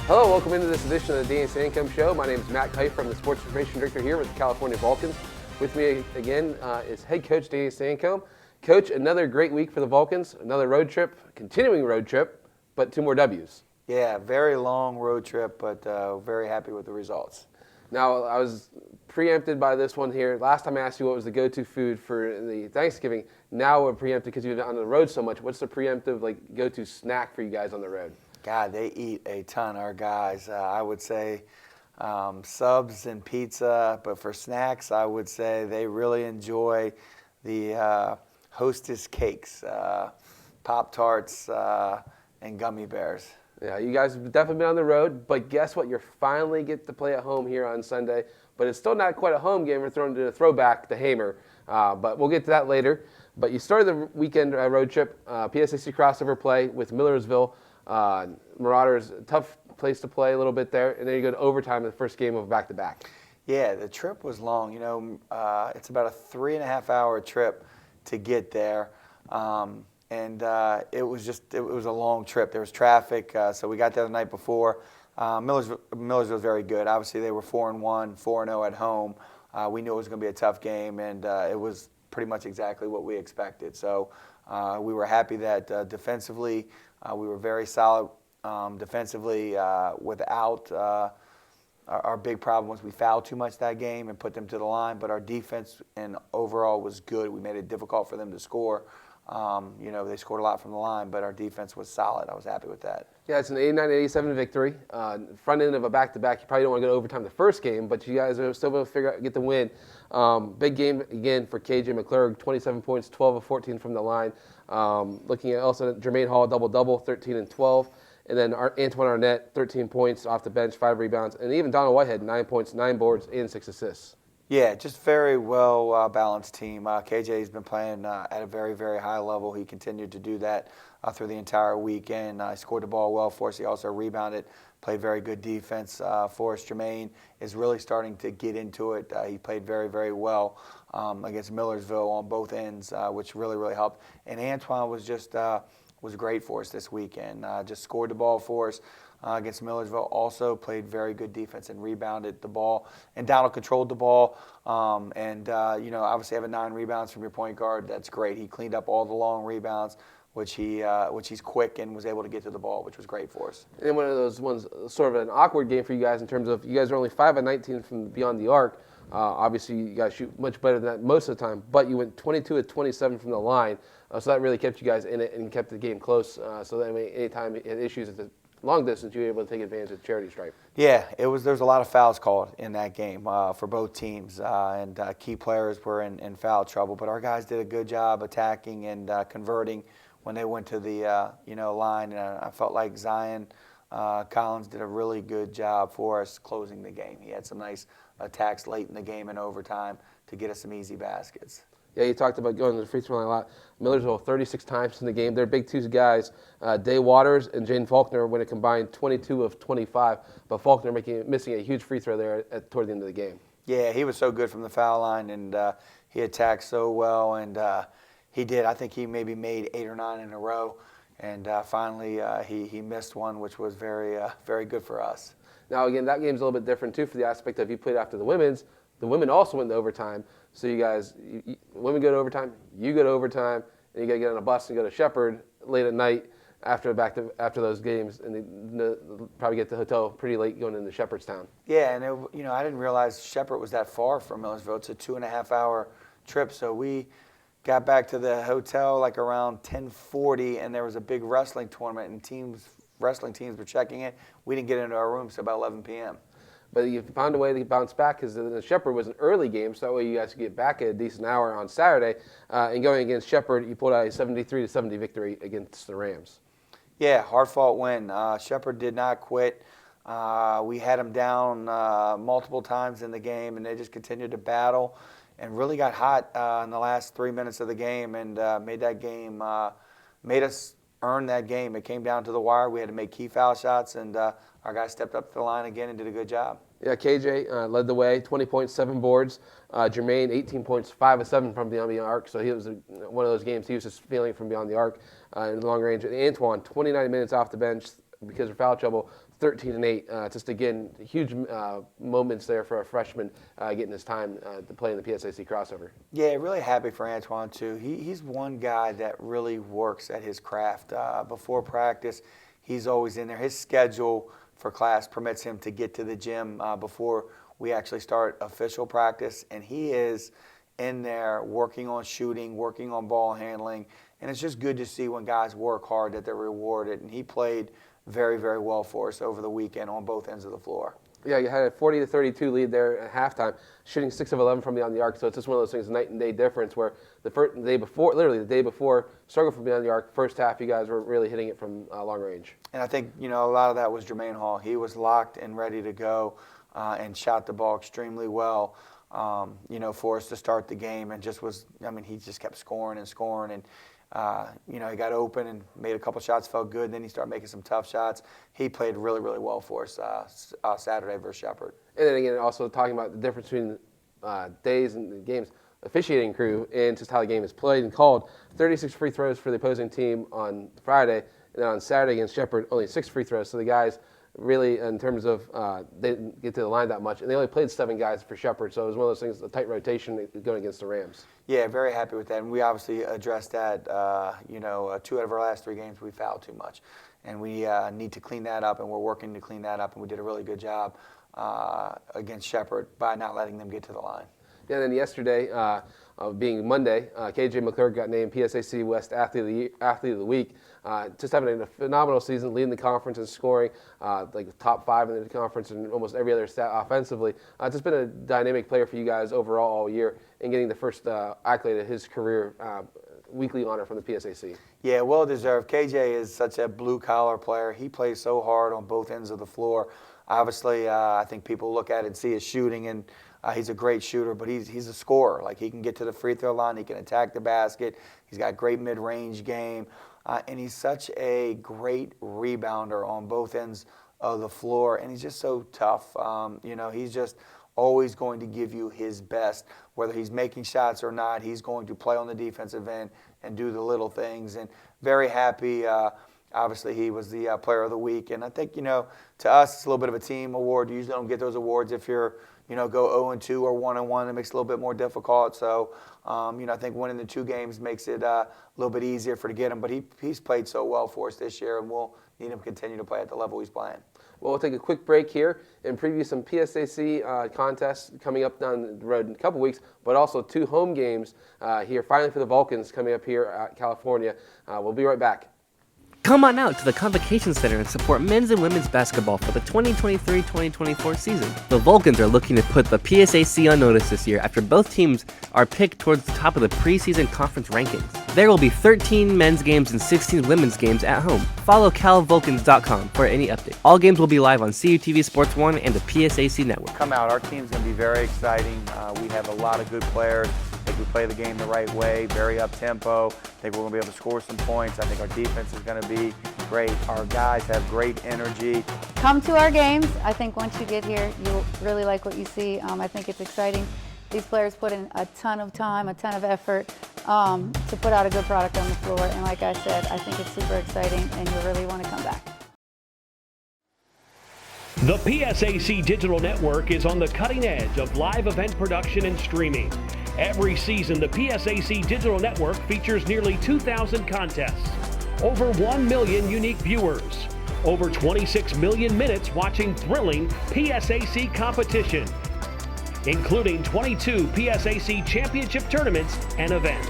Hello, welcome into this edition of the Danny Sancomb Show. My name is Matt Kite. I'm the Sports Information Director here with the California Vulcans. With me again is head coach Danny Sancomb. Coach, another great week for the Vulcans, another road trip, continuing road trip, but 2 more W's. Yeah, very long road trip, but very happy with the results. Now, I was preempted by this one here. Last time I asked you what was the go-to food for the Thanksgiving. Now we're preempted because you've been on the road so much. What's the preemptive go-to snack for you guys on the road? God, they eat a ton, our guys. I would say subs and pizza, but for snacks, I would say they really enjoy the Hostess cakes, Pop-Tarts, and gummy bears. Yeah, you guys have definitely been on the road, but guess what? You finally get to play at home here on Sunday, but it's still not quite a home game. We're throwing to the throwback, the Hamer, but we'll get to that later. But you started the weekend road trip, PSAC crossover play with Millersville. Marauders, tough place to play a little bit there, and then you go to overtime in the first game of back-to-back. Yeah, the trip was long. You know, it's about a 3.5-hour trip to get there, and it was a long trip. There was traffic, so we got there the night before. Millersville was very good. Obviously, they were 4-1, 4-0 at home. We knew it was going to be a tough game, and it was pretty much exactly what we expected. So we were happy that defensively we were very solid defensively without our big problem was we fouled too much that game and put them to the line, but our defense and overall was good. We made it difficult for them to score. They scored a lot from the line, but our defense was solid. I was happy with that. Yeah, it's an 89-87 victory. Front end of a back-to-back. You probably don't want to go to overtime the first game, but you guys are still able to get the win. Big game again for KJ McClurg, 27 points, 12 of 14 from the line. Looking at also Jermaine Hall, double-double, 13 and 12. And then Antoine Arnett, 13 points off the bench, 5 rebounds. And even Donald Whitehead, 9 points, 9 boards, and 6 assists. Yeah, just very well balanced team. KJ's been playing at a very, very high level. He continued to do that through the entire weekend. He scored the ball well for us. He also rebounded, played very good defense for us. Jermaine is really starting to get into it. He played very, very well against Millersville on both ends, which really, really helped. And Antoine was just was great for us this weekend. Just scored the ball for us against Millersville. Also played very good defense and rebounded the ball. And Donald controlled the ball. Obviously having 9 rebounds from your point guard, that's great. He cleaned up all the long rebounds, which he's quick and was able to get to the ball, which was great for us. And one of those ones, sort of an awkward game for you guys in terms of you guys are only 5 of 19 from beyond the arc. Obviously, you guys shoot much better than that most of the time, but you went 22 of 27 from the line, so that really kept you guys in it and kept the game close. So that anytime you had issues at the long distance, you were able to take advantage of the charity stripe. Yeah, there was a lot of fouls called in that game for both teams, and key players were in foul trouble. But our guys did a good job attacking and converting when they went to the line. And I felt like Zion Collins did a really good job for us closing the game. He had some nice attacks late in the game and overtime to get us some easy baskets. Yeah, you talked about going to the free throw line a lot. Millersville 36 times in the game. Their big 2 guys, Day Waters and Jane Faulkner, went a combined 22 of 25. But Faulkner missing a huge free throw there toward the end of the game. Yeah, he was so good from the foul line, and he attacked so well. And he did. I think he maybe made 8 or 9 in a row. And finally, he missed one, which was very, very good for us. Now, again, that game's a little bit different, too, for the aspect of you played after the women's. The women also went to overtime. So you guys, women go to overtime, you go to overtime, and you got to get on a bus and go to Shepherd late at night after those games, and they'll probably get to the hotel pretty late going into Shepherdstown. Yeah, and I didn't realize Shepherd was that far from Millersville. It's a 2.5-hour trip, so we got back to the hotel like around 10:40, and there was a big wrestling tournament, and wrestling teams were checking it. We didn't get into our rooms until about 11 p.m. But you found a way to bounce back because the Shepherd was an early game, so that way you guys could get back at a decent hour on Saturday. And going against Shepherd, you pulled out a 73-70 victory against the Rams. Yeah, hard-fought win. Shepherd did not quit. We had them down multiple times in the game, and they just continued to battle and really got hot in the last 3 minutes of the game and made us earn that game. It came down to the wire. We had to make key foul shots, and our guys stepped up to the line again and did a good job. Yeah, KJ led the way, 20 points, 7 boards. Jermaine, 18 points, 5 of 7 from beyond the arc. So he was one of those games he was just feeling from beyond the arc in the long range. And Antoine, 29 minutes off the bench, because of foul trouble, 13-8. Just again, huge moments there for a freshman getting his time to play in the PSAC crossover. Yeah, really happy for Antoine too. He's one guy that really works at his craft. Before practice, he's always in there. His schedule for class permits him to get to the gym before we actually start official practice, and he is in there working on shooting, working on ball handling, and it's just good to see when guys work hard that they're rewarded, and he played very, very well for us over the weekend on both ends of the floor. Yeah, you had a 40-32 lead there at halftime, shooting 6 of 11 from beyond the arc. So it's just one of those things, night and day difference, where the day before, literally the day before, struggled from beyond the arc. First half, you guys were really hitting it from long range. And I think a lot of that was Jermaine Hall. He was locked and ready to go and shot the ball extremely well. For us to start the game, and he just kept scoring and scoring, and he got open and made a couple shots, felt good. Then he started making some tough shots. He played really, really well for us Saturday versus Shepherd. And then again, also talking about the difference between days and the games, officiating crew, and just how the game is played and called. 36 free throws for the opposing team on Friday, and then on Saturday against Shepherd, only 6 free throws. So the guys really, in terms of, they didn't get to the line that much, and they only played 7 guys for Shepherd, so it was one of those things, a tight rotation going against the Rams. Yeah, very happy with that, and we obviously addressed that. 2 out of our last 3 games, we fouled too much, and we need to clean that up, and we're working to clean that up, and we did a really good job against Shepherd by not letting them get to the line. Yeah, and then yesterday, being Monday, KJ McClurg got named PSAC West Athlete of the Week. Just having a phenomenal season, leading the conference in scoring, like top 5 in the conference and almost every other stat offensively. Just been a dynamic player for you guys overall all year, and getting the first accolade of his career, weekly honor from the PSAC. Yeah, well deserved. KJ is such a blue-collar player. He plays so hard on both ends of the floor. Obviously, I think people look at it and see his shooting, and he's a great shooter, but he's a scorer. Like, he can get to the free throw line, he can attack the basket, he's got great mid-range game, and he's such a great rebounder on both ends of the floor, and he's just so tough. He's just always going to give you his best. Whether he's making shots or not, he's going to play on the defensive end and do the little things, and very happy. Obviously, he was the player of the week, and I think, to us, it's a little bit of a team award. You usually don't get those awards if you're go 0-2 or 1-1. It makes it a little bit more difficult. So, I think winning the 2 games makes it a little bit easier to get him. But he's played so well for us this year, and we'll need him to continue to play at the level he's playing. Well, we'll take a quick break here and preview some PSAC contests coming up down the road in a couple weeks, but also 2 home games here, finally for the Vulcans coming up here at California. We'll be right back. Come on out to the Convocation Center and support men's and women's basketball for the 2023-2024 season. The Vulcans are looking to put the PSAC on notice this year after both teams are picked towards the top of the preseason conference rankings. There will be 13 men's games and 16 women's games at home. Follow calvulcans.com for any update. All games will be live on CUTV Sports 1 and the PSAC network. Come out. Our team's going to be very exciting. We have a lot of good players. I think we play the game the right way, very up-tempo. I think we're going to be able to score some points. I think our defense is going to be great. Our guys have great energy. Come to our games. I think once you get here, you'll really like what you see. I think it's exciting. These players put in a ton of time, a ton of effort to put out a good product on the floor. And like I said, I think it's super exciting, and you'll really want to come back. The PSAC Digital Network is on the cutting edge of live event production and streaming. Every season, the PSAC Digital Network features nearly 2,000 contests, over 1 million unique viewers, over 26 million minutes watching thrilling PSAC competition, including 22 PSAC championship tournaments and events.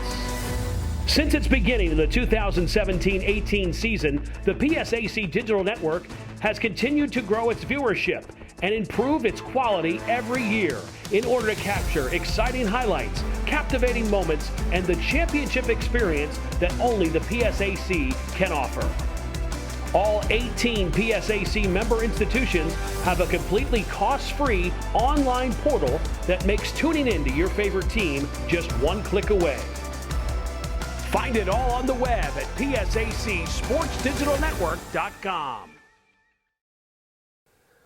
Since its beginning in the 2017-18 season, the PSAC Digital Network has continued to grow its viewership and improve its quality every year in order to capture exciting highlights, captivating moments, and the championship experience that only the PSAC can offer. All 18 PSAC member institutions have a completely cost-free online portal that makes tuning into your favorite team just one click away. Find it all on the web at PSACSportsDigitalNetwork.com.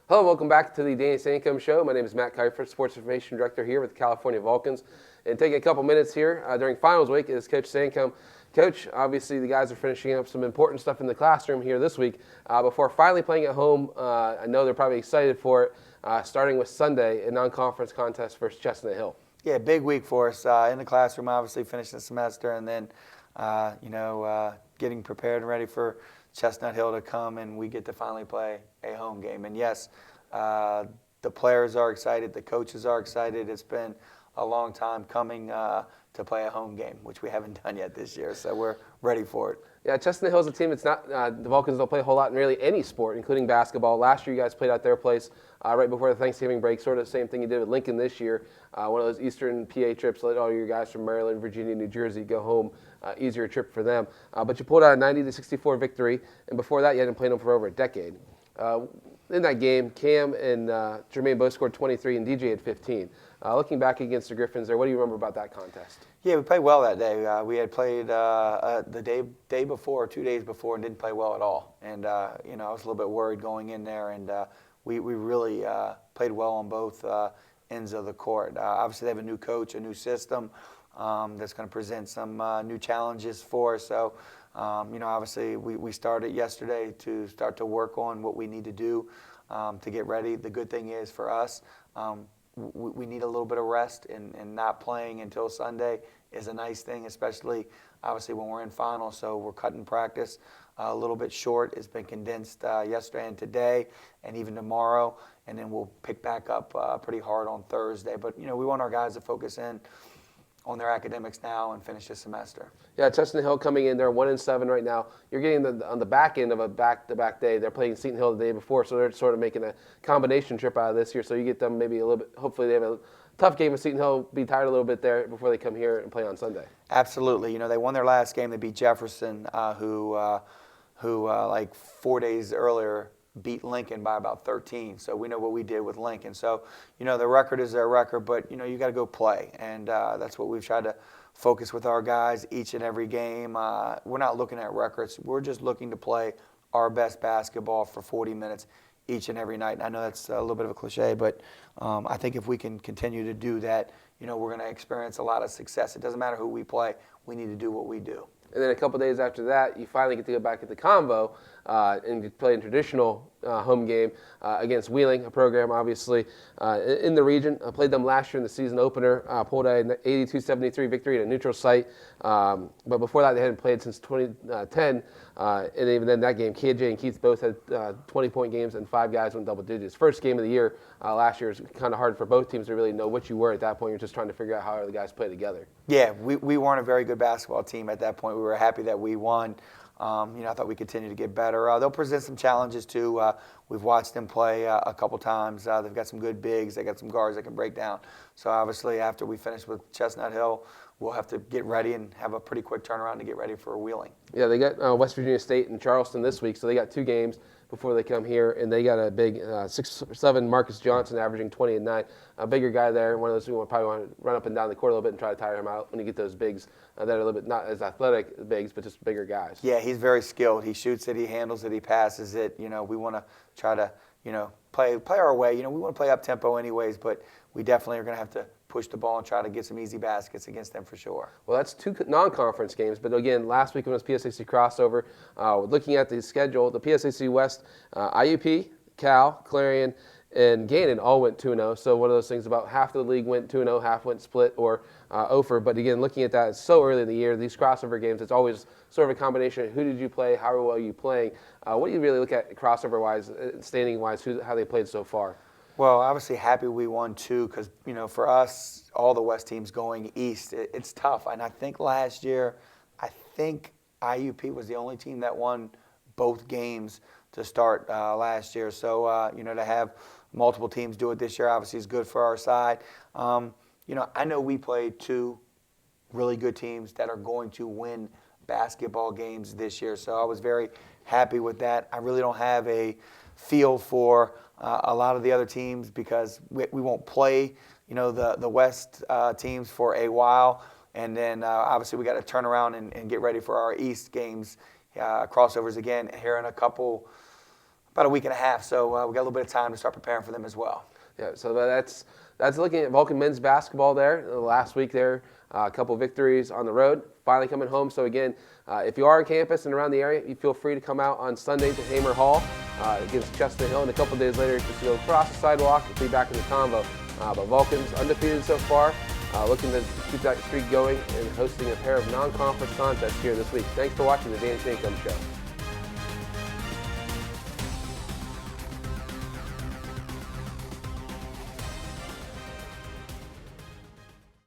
Hello, welcome back to the Danny Sancomb Show. My name is Matt Kuiper, Sports Information Director here with the California Vulcans. And taking a couple minutes here during finals week is Coach Sancomb Coach, obviously the guys are finishing up some important stuff in the classroom here this week before finally playing at home. I know they're probably excited for it, starting with Sunday, a non-conference contest versus Chestnut Hill. Yeah, big week for us in the classroom, obviously finishing the semester, and then, getting prepared and ready for Chestnut Hill to come, and we get to finally play a home game. And yes, the players are excited, the coaches are excited. It's been a long time coming to play a home game, which we haven't done yet this year, so we're ready for it. Yeah, Chestnut Hill is a team that's not, the Vulcans don't play a whole lot in really any sport, including basketball. Last year you guys played out their place right before the Thanksgiving break, sort of the same thing you did with Lincoln this year. One of those Eastern PA trips, let all your guys from Maryland, Virginia, New Jersey go home. Easier trip for them. But you pulled out a 90-64 victory, and before that you hadn't played them for over a decade. In that game, Cam and Jermaine both scored 23 and DJ had 15. Looking back against the Griffins there, what do you remember about that contest? Yeah, we played well that day. We had played the day before, 2 days before, and didn't play well at all. And I was a little bit worried going in there, and we really played well on both ends of the court. Obviously, they have a new coach, a new system that's going to present some new challenges for us. So, obviously, we started yesterday to start to work on what we need to do to get ready. The good thing is for us, we need a little bit of rest, and not playing until Sunday is a nice thing, especially obviously when we're in finals. So we're cutting practice a little bit short. It's been condensed yesterday and today, and even tomorrow, and then we'll pick back up pretty hard on Thursday. But we want our guys to focus in on their academics now and finish the semester. Yeah, Chestnut Hill coming in, they're 1-7 right now. You're getting on the back end of a back-to-back day. They're playing Seton Hill the day before, so they're sort of making a combination trip out of this year. So you get them maybe a little bit, hopefully they have a tough game with Seton Hill, be tired a little bit there before they come here and play on Sunday. Absolutely. They won their last game. They beat Jefferson, who like 4 days earlier beat Lincoln by about 13. So we know what we did with Lincoln. So, the record is their record, but, you got to go play. And that's what we've tried to focus with our guys each and every game. We're not looking at records. We're just looking to play our best basketball for 40 minutes each and every night. And I know that's a little bit of a cliche, but I think if we can continue to do that, we're going to experience a lot of success. It doesn't matter who we play. We need to do what we do. And then a couple days after that, you finally get to go back at the Convo and play a traditional home game against Wheeling, a program obviously in the region. I played them last year in the season opener, pulled an 82-73 victory at a neutral site. But before that, they hadn't played since 2010. And even then, that game, KJ and Keith both had 20-point games, and 5 guys went double digits. First game of the year last year was kind of hard for both teams to really know what you were at that point. You're just trying to figure out how the guys play together. Yeah, we weren't a very good basketball team at that point. We were happy that we won. I thought we continue to get better. They'll present some challenges too. We've watched them play a couple times. They've got some good bigs. They got some guards that can break down. So obviously, after we finish with Chestnut Hill, we'll have to get ready and have a pretty quick turnaround to get ready for Wheeling. Yeah, they got West Virginia State and Charleston this week, so they got 2 games before they come here, and they got a big 6'7" Marcus Johnson averaging 20 and 9. A bigger guy there, one of those who probably want to run up and down the court a little bit and try to tire him out when you get those bigs that are a little bit not as athletic bigs, but just bigger guys. Yeah, he's very skilled. He shoots it, he handles it, he passes it. We want to try to, play our way. We want to play up tempo anyways, but we definitely are going to have to push the ball and try to get some easy baskets against them for sure. Well, that's 2 non-conference games, but again, last week when it was PSAC crossover, looking at the schedule, the PSAC West, IUP, Cal, Clarion, and Gannon all went 2-0. So one of those things about half the league went 2-0, half went split or over. But again, looking at that, it's so early in the year. These crossover games, it's always sort of a combination of who did you play, how well are you playing. What do you really look at crossover-wise, standing-wise, how they played so far? Well, obviously happy we won 2 because, for us, all the West teams going east, it's tough. And I think last year, IUP was the only team that won both games to start last year. So, to have multiple teams do it this year obviously is good for our side. I know we played 2 really good teams that are going to win basketball games this year. So I was very happy with that. I really don't have a feel for a lot of the other teams because we won't play, the West teams for a while. And then obviously we got to turn around and get ready for our East games, crossovers again here in a couple about a week and a half, so we got a little bit of time to start preparing for them as well. Yeah, so that's looking at Vulcan men's basketball there. Last week there, a couple victories on the road, finally coming home. So again, if you are on campus and around the area, you feel free to come out on Sunday to Hamer Hall against Chestnut Hill, and a couple days later, just go across the sidewalk and be back in the convo. But Vulcan's undefeated so far, looking to keep that streak going and hosting a pair of non-conference contests here this week. Thanks for watching the Danny Sancomb Show.